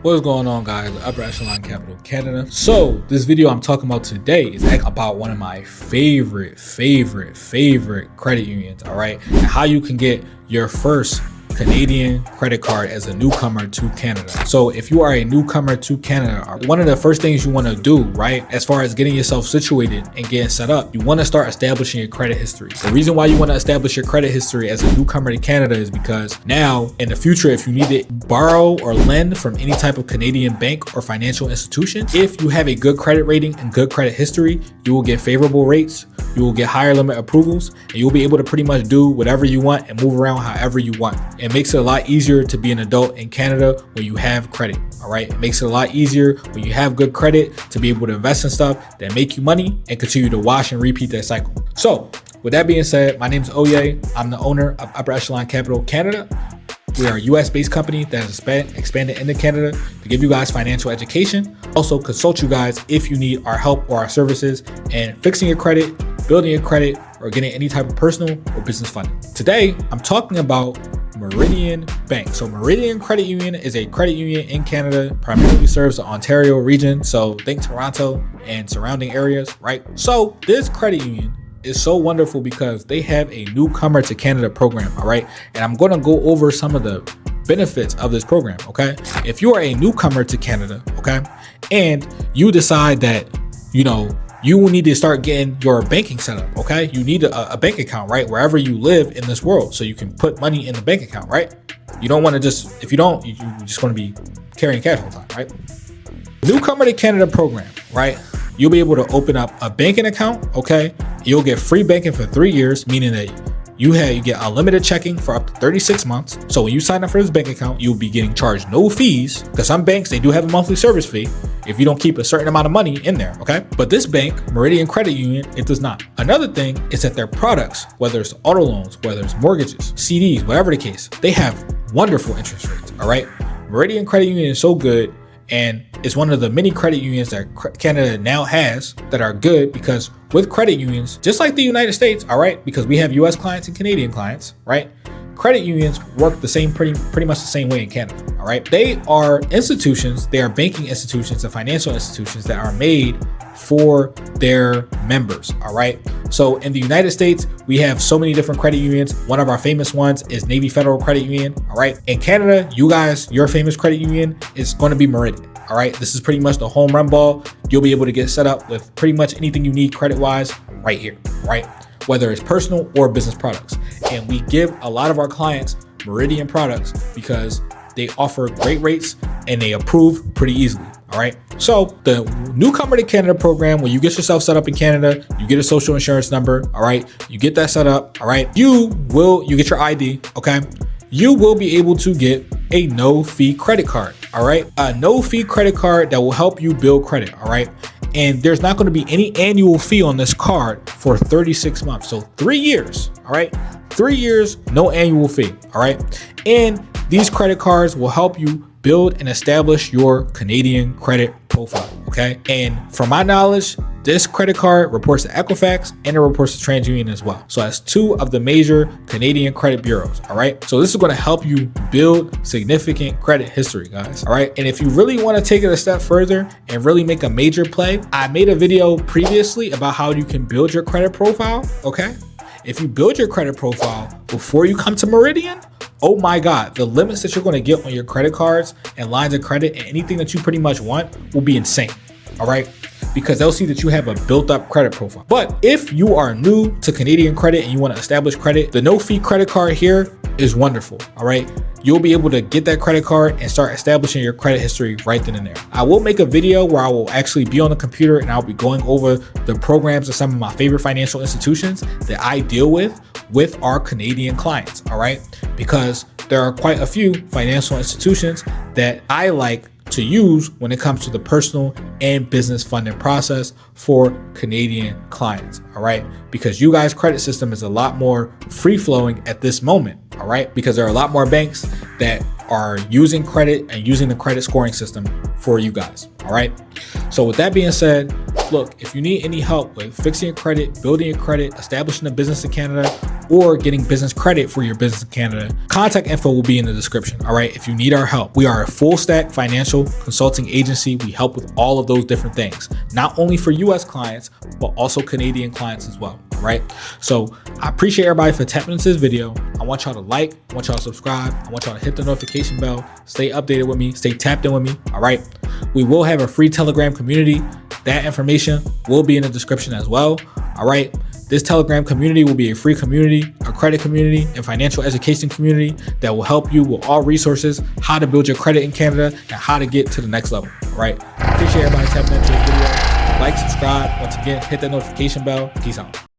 What's going on, guys? Upper Echelon Capital Canada. So this video I'm talking about today is about one of my favorite credit unions, all right? And how you can get your first Canadian credit card as a newcomer to Canada. So if you are a newcomer to Canada, one of the first things you want to do, right, as far as getting yourself situated and getting set up, you want to start establishing your credit history. The reason why you want to establish your credit history as a newcomer to Canada is because now in the future, if you need to borrow or lend from any type of Canadian bank or financial institution, if you have a good credit rating and good credit history, you will get favorable rates, you will get higher limit approvals, and you'll be able to pretty much do whatever you want and move around however you want. It makes it a lot easier to be an adult in Canada when you have credit, all right? It makes it a lot easier when you have good credit to be able to invest in stuff that make you money and continue to wash and repeat that cycle. So with that being said, my name is Oye. I'm the owner of Upper Echelon Capital Canada. We are a US-based company that has expanded into Canada to give you guys financial education. Also consult you guys if you need our help or our services in fixing your credit, building your credit, or getting any type of personal or business funding. Today, I'm talking about Meridian Bank. So Meridian Credit Union is a credit union in Canada, primarily serves the Ontario region. So think Toronto and surrounding areas, right? So this credit union is so wonderful because they have a newcomer to Canada program, all right? And I'm gonna go over some of the benefits of this program, okay? If you are a newcomer to Canada, okay, and you decide that, you will need to start getting your banking set up, okay? You need a bank account, right? Wherever you live in this world, so you can put money in the bank account, right? You don't want to if you don't, you just want to be carrying cash all the time, right? Newcomer to Canada program, right? You'll be able to open up a banking account, okay? You'll get free banking for 3 years, meaning that you get unlimited checking for up to 36 months. So when you sign up for this bank account, you'll be getting charged no fees, because some banks, they do have a monthly service fee if you don't keep a certain amount of money in there, okay? But this bank, Meridian Credit Union, it does not. Another thing is that their products, whether it's auto loans, whether it's mortgages, CDs, whatever the case, they have wonderful interest rates, all right? Meridian Credit Union is so good, and it's one of the many credit unions that Canada now has that are good, because with credit unions, just like the United States, all right, because we have US clients and Canadian clients, right? Credit unions work the same, pretty much the same way in Canada, all right? They are institutions, they are banking institutions and financial institutions that are made for their members, all right? So in the United States, we have so many different credit unions. One of our famous ones is Navy Federal Credit Union, all right? In Canada, you guys, your famous credit union is going to be Meridian, all right? This is pretty much the home run ball. You'll be able to get set up with pretty much anything you need credit-wise right here, right? Whether it's personal or business products. And we give a lot of our clients Meridian products because they offer great rates and they approve pretty easily, all right? So the newcomer to Canada program, when you get yourself set up in Canada, you get a social insurance number, all right? You get that set up, all right? You get your ID, okay? You will be able to get a no-fee credit card, all right? A no-fee credit card that will help you build credit, all right? And there's not going to be any annual fee on this card for 36 months. So 3 years, all right? 3 years, no annual fee, all right? And these credit cards will help you build and establish your Canadian credit profile, okay? And from my knowledge, this credit card reports to Equifax and it reports to TransUnion as well. So that's 2 of the major Canadian credit bureaus, all right? So this is gonna help you build significant credit history, guys, all right? And if you really wanna take it a step further and really make a major play, I made a video previously about how you can build your credit profile, okay? If you build your credit profile before you come to Meridian, oh my God, the limits that you're gonna get on your credit cards and lines of credit and anything that you pretty much want will be insane, all right? Because they'll see that you have a built up credit profile. But if you are new to Canadian credit and you wanna establish credit, the no fee credit card here is wonderful, all right? You'll be able to get that credit card and start establishing your credit history right then and there. I will make a video where I will actually be on the computer and I'll be going over the programs of some of my favorite financial institutions that I deal with our Canadian clients, all right? Because there are quite a few financial institutions that I like to use when it comes to the personal and business funding process for Canadian clients, all right? Because you guys' credit system is a lot more free-flowing at this moment, all right? Because there are a lot more banks that are using credit and using the credit scoring system for you guys, all right? So with that being said, look, if you need any help with fixing your credit, building your credit, establishing a business in Canada, or getting business credit for your business in Canada. Contact info will be in the description. All right. If you need our help, we are a full stack financial consulting agency. We help with all of those different things, not only for US clients, but also Canadian clients as well. Right. So I appreciate everybody for tapping into this video. I want y'all to like, I want y'all to subscribe. I want y'all to hit the notification bell, stay updated with me, stay tapped in with me. All right. We will have a free Telegram community. That information will be in the description as well. All right. This Telegram community will be a free community, a credit community, and financial education community that will help you with all resources, how to build your credit in Canada and how to get to the next level. All right. I appreciate everybody tapping into this video. Like, subscribe. Once again, hit that notification bell. Peace out.